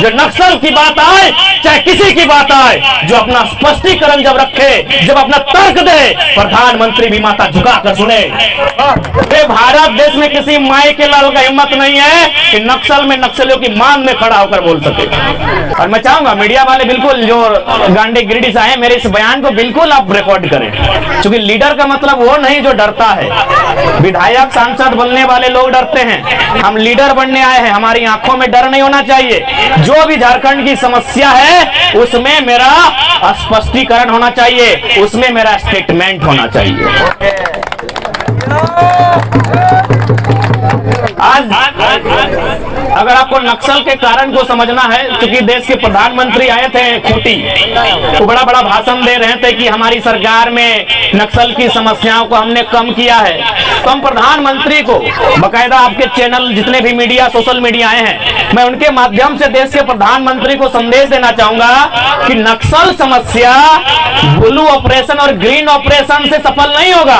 जो नक्सल की बात आए चाहे किसी की बात आए, जो अपना स्पष्टीकरण जब रखे, जब अपना तर्क दे, प्रधानमंत्री भी माथा झुकाकर सुने। भारत देश में किसी माई के लाल का हिम्मत नहीं है कि नक्सल में नक्सलियों की मांग में खड़ा होकर बोल सके। और मैं चाहूंगा मीडिया वाले बिल्कुल जो गांडे गिरिडीह से आए, मेरे इस बयान को बिल्कुल आप रिकॉर्ड करें, क्योंकि लीडर का मतलब वो नहीं जो डरता है। विधायक सांसद बनने वाले लोग डरते हैं, हम लीडर बनने आए हैं, हमारी आंखों में डर नहीं होना चाहिए। जो भी झारखंड की समस्या है उसमें मेरा स्पष्टीकरण होना चाहिए, उसमें मेरा स्टेटमेंट होना चाहिए। आज अगर आपको नक्सल के कारण को समझना है, क्योंकि देश के प्रधानमंत्री आए थे खूंटी, तो बड़ा बड़ा भाषण दे रहे थे कि हमारी सरकार में नक्सल की समस्याओं को हमने कम किया है, तो हम प्रधानमंत्री को बकायदा आपके चैनल जितने भी मीडिया सोशल मीडिया आए हैं, मैं उनके माध्यम से देश के प्रधानमंत्री को संदेश देना चाहूंगा कि नक्सल समस्या ब्लू ऑपरेशन और ग्रीन ऑपरेशन से सफल नहीं होगा।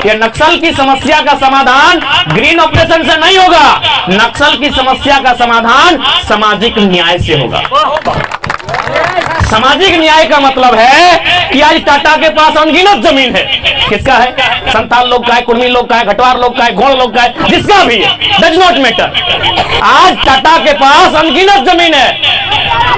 यह नक्सल की समस्या का समाधान ग्रीन ऑपरेशन से नहीं होगा, नक्सल की समस्या का समाधान सामाजिक न्याय से होगा। सामाजिक न्याय का मतलब है कि आज टाटा के पास अनगिनत जमीन है, किसका है? संताल लोग का है, कुर्मी लोग का है, घटवार लोग का है, गोड़ लोग का है, जिसका भी है, डज नॉट मैटर। आज टाटा के पास अनगिनत जमीन है।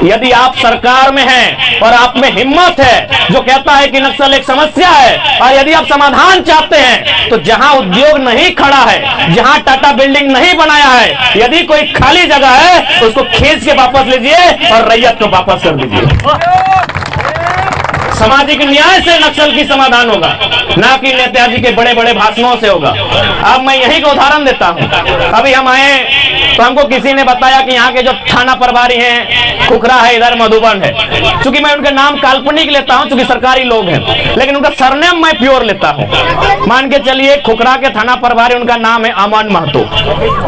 यदि आप सरकार में हैं और आप में हिम्मत है जो कहता है कि नक्सल एक समस्या है, और यदि आप समाधान चाहते हैं, तो जहां उद्योग नहीं खड़ा है, जहां टाटा बिल्डिंग नहीं बनाया है, यदि कोई खाली जगह है उसको खींच के वापस लीजिए और रैयत को वापस कर दीजिए। सामाजिक न्याय से नक्सल की समाधान होगा, ना कि नेताजी के बड़े बड़े भाषणों से होगा। अब मैं यही का उदाहरण देता हूं। अभी हम आए तो हमको किसी ने बताया कि यहाँ के जो थाना प्रभारी हैं खुखरा है, इधर मधुबन है। चूंकि मैं उनका नाम काल्पनिक लेता हूं, चूंकि सरकारी लोग हैं, लेकिन उनका सरनेम मैं प्योर लेता हूं। मान के चलिए खुखरा के थाना प्रभारी, उनका नाम है अमन महतो।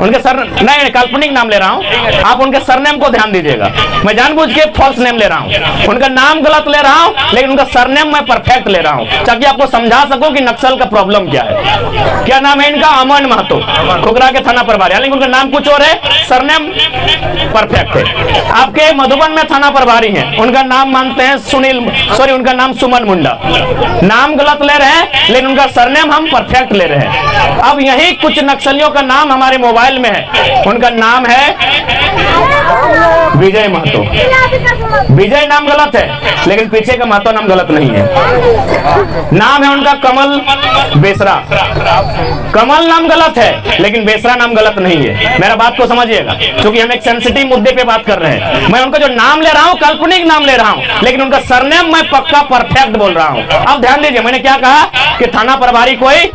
उनके सर नहीं, काल्पनिक नाम ले रहा हूं, आप उनके सरनेम को ध्यान दीजिएगा। मैं जानबूझ के फॉल्स नेम ले रहा हूं, उनका नाम गलत ले रहा हूं, लेकिन सरनेम मैं परफेक्ट ले रहा हूं ताकि आपको समझा सकूं कि नक्सल का प्रॉब्लम क्या है। क्या नाम है इनका? अमन महतो, खुखरा के थाना प्रभारी, लेकिन उनका नाम कुछ और है, सरनेम परफेक्ट है। आपके मधुबन में थाना प्रभारी हैं, उनका नाम मानते हैं उनका नाम सुमन मुंडा। नाम गलत ले रहे हैं, लेकिन उनका सरनेम हम परफेक्ट ले रहे हैं। अब यही कुछ नक्सलियों का नाम हमारे मोबाइल में है, उनका नाम है विजय महतो। विजय नाम गलत है, लेकिन पीछे का महतो नाम गलत नहीं है। नाम है उनका कमल बेसरा। कमल नाम गलत है, लेकिन बेसरा नाम गलत नहीं है। मेरा बात को समझिएगा, क्योंकि हम एक सेंसिटिव मुद्दे पे बात कर रहे हैं। मैं उनका जो नाम ले रहा हूं काल्पनिक नाम ले रहा हूं, लेकिन उनका सरनेम मैं पक्का परफेक्ट बोल रहा हूं। अब ध्यान दीजिए, मैंने क्या कहा कि थाना प्रभारी कोई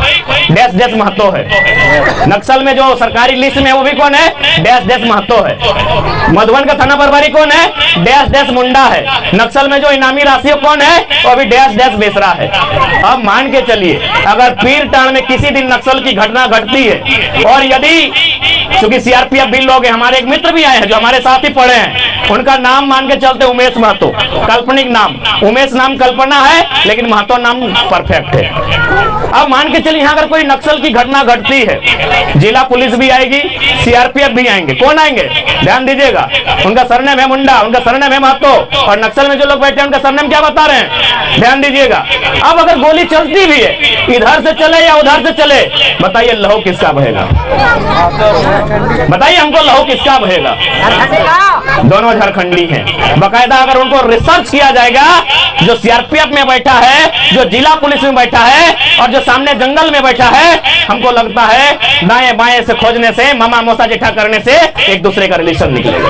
डैश डैश महतो है। नक्सल में जो सरकारी लिस्ट में वो भी कौन है? डैश डैश महतो है। मधुबन का थाना प्रभारी कौन है? डैश डैश मुंडा है। नक्सल में जो इनामी राशि कौन है? वो भी डैश डैश बेसरा है। अब मान के चलिए, अगर पीरटांड में किसी दिन नक्सल की घटना घटती है, और यदि क्योंकि सीआरपीएफ भी लोग हैं, हमारे एक मित्र भी आए हैं जो हमारे साथ ही पढ़े हैं, उनका नाम मान के चलते उमेश महतो, काल्पनिक नाम। उमेश नाम कल्पना है, लेकिन महतो नाम परफेक्ट है। अब मान के चलिए, यहाँ अगर कोई नक्सल की घटना घटती है, जिला पुलिस भी आएगी, सीआरपीएफ भी आएंगे। कौन आएंगे? ध्यान दीजिएगा, उनका सरनेम है मुंडा, उनका सरनेम है महतो, और नक्सल में जो लोग बैठे हैं उनका सरनेम क्या बता रहे हैं? ध्यान दीजिएगा। अब अगर गोली चलती भी है, इधर से चले या उधर से चले, बताइए लहू किसका बहेगा? बताइए हमको, लहू किसका बहेगा? दोनों झारखंडी हैं। बकायदा अगर उनको रिसर्च किया जाएगा, जो सीआरपीएफ में बैठा है, जो जिला पुलिस में बैठा है, और जो सामने जंगल में बैठा है, हमको लगता है दाएं बाएं से खोजने से, मामा मौसा जेठा करने से एक दूसरे का रिलेशन निकलेगा।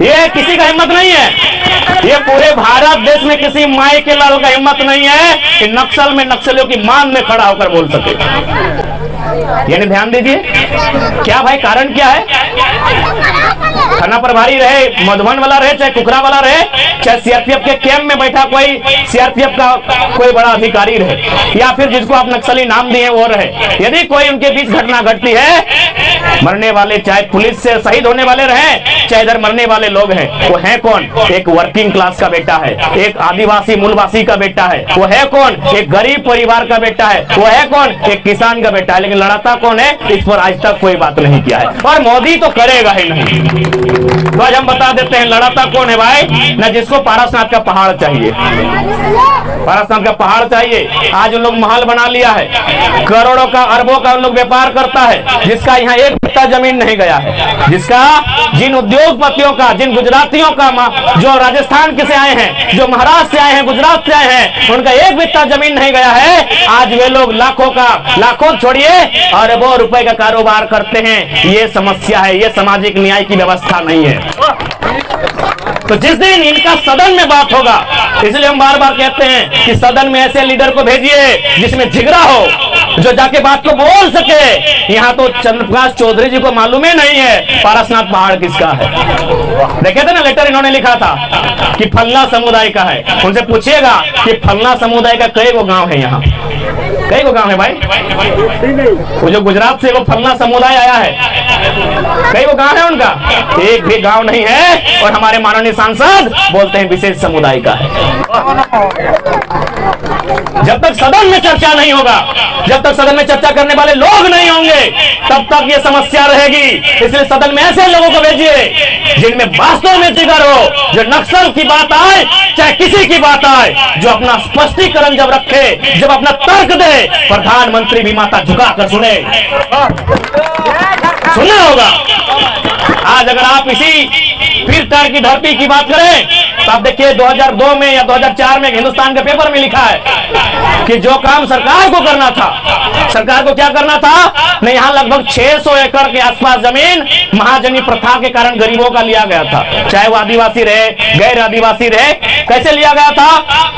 ये किसी का हिम्मत नहीं है। ये पूरे भारत देश में किसी माई के लाल का हिम्मत नहीं है कि नक्सल में नक्सलियों की मांग में खड़ा होकर बोल सके। यानी ध्यान दीजिए, क्या भाई कारण क्या है? थाना प्रभारी रहे, मधुबन वाला रहे, चाहे खुखरा वाला रहे, चाहे सीआरपीएफ के कैंप में बैठा कोई सीआरपीएफ का कोई बड़ा अधिकारी रहे, या फिर जिसको आप नक्सली नाम दिए वो रहे, यदि कोई उनके बीच घटना घटती है, मरने वाले चाहे पुलिस से शहीद होने वाले रहे, चाहे इधर मरने वाले लोग हैं, वो है कौन? एक वर्किंग क्लास का बेटा है, एक आदिवासी मूलवासी का बेटा है। वो है कौन? एक गरीब परिवार का बेटा है। वो है कौन? एक किसान का बेटा है। लेकिन लड़ाता कौन है? इस पर आज तक कोई बात नहीं किया है, और मोदी तो करेगा ही नहीं। तो आज हम बता देते हैं लड़ाता कौन है भाई, न जिसको पारसनाथ का पहाड़ चाहिए, पारसनाथ का पहाड़ चाहिए। आज उन लोग महल बना लिया है, करोड़ों का अरबों का उन लोग व्यापार करता है, जिसका यहाँ एक बित्ता जमीन नहीं गया है, जिसका जिन उद्योगपतियों का, जिन गुजरातियों का, जो राजस्थान के से आए हैं, जो महाराष्ट्र से आए हैं, गुजरात से आए हैं, उनका एक बित्ता जमीन नहीं गया है। आज वे लोग लाखों का, लाखों छोड़िए अरबों रुपए का कारोबार करते हैं। ये समस्या है, ये सामाजिक न्याय की व्यवस्था नहीं है। तो जिस दिन इनका सदन में बात होगा, इसलिए हम बार बार कहते हैं कि सदन में ऐसे लीडर को भेजिए जिसमें जिगरा हो, जो जाके बात को बोल सके। यहाँ तो चंद्रप्रकाश चौधरी जी को मालूम ही नहीं है पारसनाथ पहाड़ किसका है। देखे थे ना लेटर इन्होंने लिखा था कि फलना समुदाय का है। उनसे पूछिएगा कि फलना समुदाय का कई गो गांव है, यहाँ कई गो गांव है भाई। वो जो गुजरात से वो फलना समुदाय आया है, कई गो गांव है उनका, एक भी गांव नहीं है। और हमारे माननीय सांसद बोलते हैं विशेष समुदाय का है। जब तक सदन में चर्चा नहीं होगा, जब तक सदन में चर्चा करने वाले लोग नहीं होंगे, तब तक ये समस्या रहेगी। इसलिए सदन में ऐसे लोगों को भेजिए जिनमें वास्तव में जिगर हो, जो नक्सल की बात आए चाहे किसी की बात आए, जो अपना स्पष्टीकरण जब रखे, जब अपना तर्क दे, प्रधानमंत्री भी माथा झुकाकर सुने, सुनना होगा। आज अगर आप इसी पीरटार की धरती की बात करें तो आप देखिए 2002 में या 2004 में हिंदुस्तान के पेपर में लिखा है कि जो काम सरकार को करना था, सरकार को क्या करना था नहीं, यहाँ लगभग 600 एकड़ के आसपास जमीन महाजनी प्रथा के कारण गरीबों का लिया गया था, चाहे वो आदिवासी रहे, गैर आदिवासी रहे। कैसे लिया गया था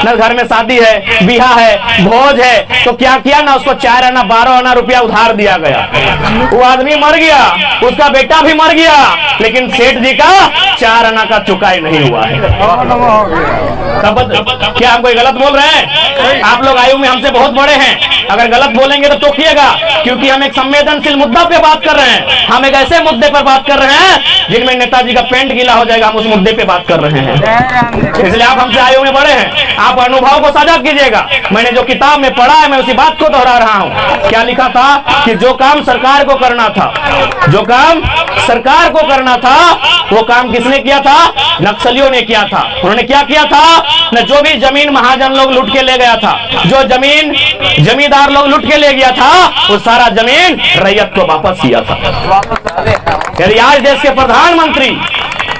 ना, घर में शादी है, बिहा है, भोज है, तो क्या किया ना, उसको 4 आना 12 आना रुपया उधार दिया गया। वो आदमी मर गया, उसका बेटा भी मर गया, लेकिन सेठ जी का 4 आना का चुकाई नहीं हुआ है। तब क्या हम कोई गलत बोल रहे हैं? आप लोग आयु में हमसे बहुत बड़े हैं, अगर गलत बोलेंगे तो टोकिएगा, क्योंकि हम एक संवेदनशील मुद्दा पे बात कर रहे हैं। हम एक ऐसे मुद्दे पर बात कर रहे हैं जिनमें नेताजी का पेंट गीला हो जाएगा, हम उस मुद्दे पे बात कर रहे हैं। इसलिए आप हमसे आयु में बड़े हैं, आप अनुभव को साझा कीजिएगा। मैंने जो किताब में पढ़ा है मैं उसी बात को दोहरा रहा हूँ। क्या लिखा था कि जो काम सरकार को करना था, जो काम सरकार को करना था, वो काम किसने किया था? नक्सलियों ने किया था। उन्होंने क्या किया था न, जो भी जमीन महाजन लोग लूट के ले गया था, जो जमीन जमींदार लोग लूट के ले गया था, वो सारा जमीन रैयत को वापस किया था। यदि आज देश के प्रधानमंत्री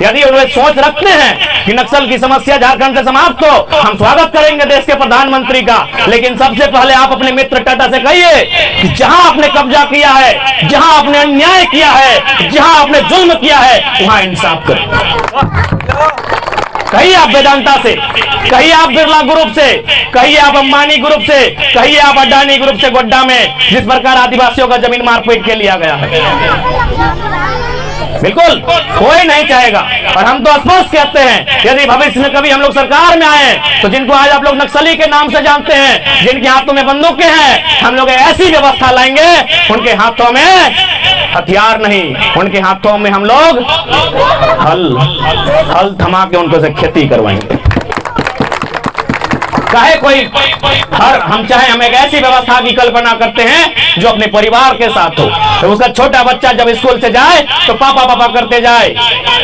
यदि वे सोच रखते हैं कि नक्सल की समस्या झारखंड से समाप्त हो, हम स्वागत करेंगे देश के प्रधानमंत्री का। लेकिन सबसे पहले आप अपने मित्र टाटा से कहिए कि जहां आपने कब्जा किया है, जहां आपने अन्याय किया है, जहां आपने जुल्म किया है, वहां इंसाफ करें। कहिए आप वेदांता से, कहिए आप बिरला ग्रुप से, कहिए आप अंबानी ग्रुप से, कहिए आप अडानी ग्रुप से गोड्डा में जिस प्रकार आदिवासियों का जमीन मारपीट के लिया गया है। बिल्कुल कोई नहीं चाहेगा। और हम तो स्पष्ट कहते हैं यदि भविष्य में कभी हम लोग सरकार में आए तो जिनको आज आप लोग नक्सली के नाम से जानते हैं, जिनके हाथों में बंदूकें हैं, हम लोग ऐसी व्यवस्था लाएंगे उनके हाथों में हथियार नहीं, उनके हाथों में हम लोग हल थमा के उनको से खेती करवाएंगे। चाहे कोई हम चाहे हम एक ऐसी व्यवस्था की कल्पना करते हैं जो अपने परिवार के साथ हो, तो उसका छोटा बच्चा जब स्कूल से जाए तो पापा पापा करते जाए।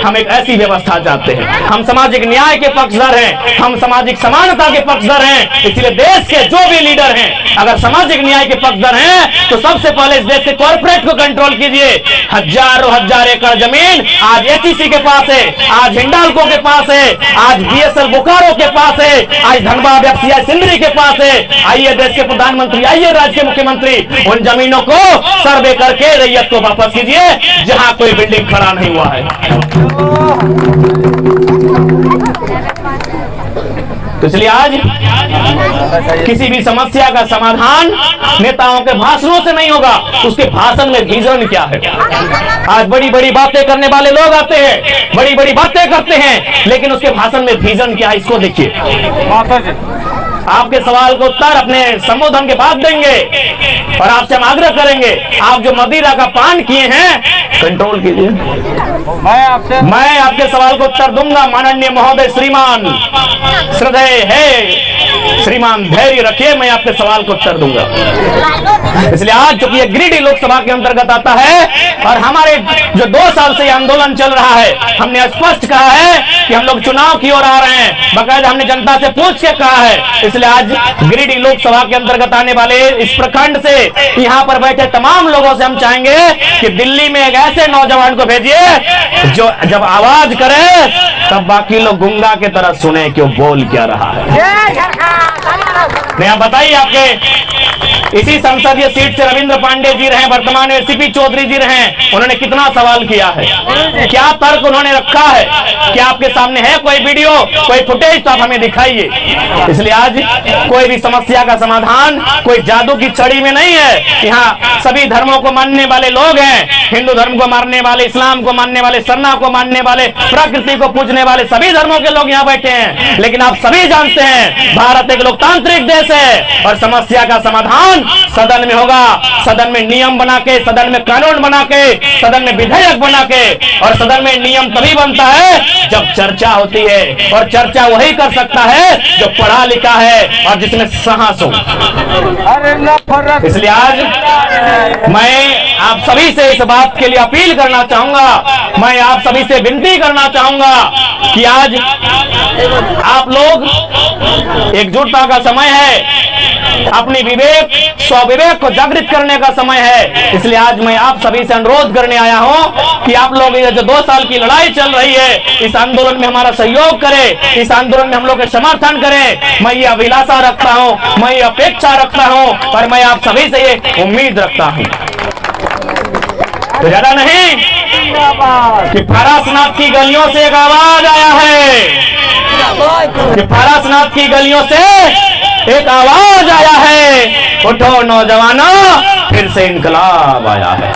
हम एक ऐसी व्यवस्था चाहते हैं। हम सामाजिक न्याय के पक्षधर हैं, हम सामाजिक समानता के पक्षधर हैं। इसलिए देश के जो भी लीडर हैं अगर सामाजिक न्याय के पक्षधर हैं तो सबसे पहले इस देश के कॉर्पोरेट को कंट्रोल कीजिए। हजारों हजार एकड़ जमीन आज एचईसी के पास है, आज हिंडाल्को के पास है, आज बीएसएल बोकारो के पास है, आज धनबाद FCI सिंदरी के पास है। आइए देश के प्रधानमंत्री, आइए राज्य के मुख्यमंत्री, उन जमीनों को सर्वे करके रैयत को वापस कीजिए जहां कोई बिल्डिंग खड़ा नहीं हुआ है। तो इसलिए आज किसी भी समस्या का समाधान नेताओं के भाषणों से नहीं होगा, उसके भाषण में विजन क्या है। आज बड़ी बड़ी बातें करने वाले लोग आते हैं, बड़ी बड़ी बातें करते हैं, लेकिन उसके भाषण में विजन क्या है, इसको देखिए। आपके सवाल को उत्तर अपने संबोधन के बाद देंगे और आपसे हम आग्रह करेंगे, आप जो मदिरा का पान किए हैं कंट्रोल कीजिए। मैं आपके सवाल को उत्तर दूंगा माननीय महोदय श्रीमान, श्रद्धेय है श्रीमान, धैर्य रखिए, मैं आपके सवाल को उत्तर दूंगा। इसलिए आज चूंकि ये गिरिडीह लोकसभा के अंतर्गत आता है और हमारे जो 2 साल से आंदोलन चल रहा है, हमने स्पष्ट कहा है कि हम लोग चुनाव की ओर आ रहे हैं, बकायदा हमने जनता से पूछ के कहा है। इसलिए आज गिरिडीह लोकसभा के अंतर्गत आने वाले इस प्रखंड से यहाँ पर बैठे तमाम लोगों से हम चाहेंगे कि दिल्ली में एक ऐसे नौजवान को भेजिए जो जब आवाज करे तब बाकी लोग गुंगा के तरह सुने कि वो बोल क्या रहा है। नहीं, बताइए, आपके इसी संसदीय सीट से रविंद्र पांडे जी रहे, वर्तमान में सीपी चौधरी जी रहे, उन्होंने कितना सवाल किया है, क्या तर्क उन्होंने रखा है, क्या आपके सामने है कोई वीडियो, कोई फुटेज, तो आप हमें दिखाइए। इसलिए आज कोई भी समस्या का समाधान कोई जादू की छड़ी में नहीं है। यहाँ सभी धर्मों को मानने वाले लोग हैं, हिंदू धर्म को मानने वाले, इस्लाम को मानने वाले, सरना को मानने वाले, प्रकृति को पूजने वाले सभी धर्मों के लोग यहाँ बैठे हैं। लेकिन आप सभी जानते हैं भारत एक लोकतांत्रिक देश है और समस्या का समाधान सदन में होगा। सदन में नियम बना के, सदन में कानून बना के, सदन में विधेयक बना के, और सदन में नियम तभी बनता है जब चर्चा होती है, और चर्चा वही कर सकता है जो पढ़ा लिखा है और जिसमें साहस हो। इसलिए आज मैं आप सभी से इस बात के लिए अपील करना चाहूंगा, मैं आप सभी से विनती करना चाहूंगा कि आज आप लोग एकजुटता का समय है, अपनी विवेक स्वविवेक को जागृत करने का समय है। इसलिए आज मैं आप सभी से अनुरोध करने आया हूं कि आप लोग ये जो 2 साल की लड़ाई चल रही है, इस आंदोलन में हमारा सहयोग करें, इस आंदोलन में हम लोग का समर्थन करें। मैं ये अभिलाषा रखता हूं, मैं ये अपेक्षा रखता हूं और मैं आप सभी से ये उम्मीद रखता हूं। तो ज्यादा नहीं कि पारसनाथ की गलियों से एक आवाज आया है, कि पारसनाथ की गलियों से एक आवाज आया है, उठो नौजवानों, फिर से इनकलाब आया है।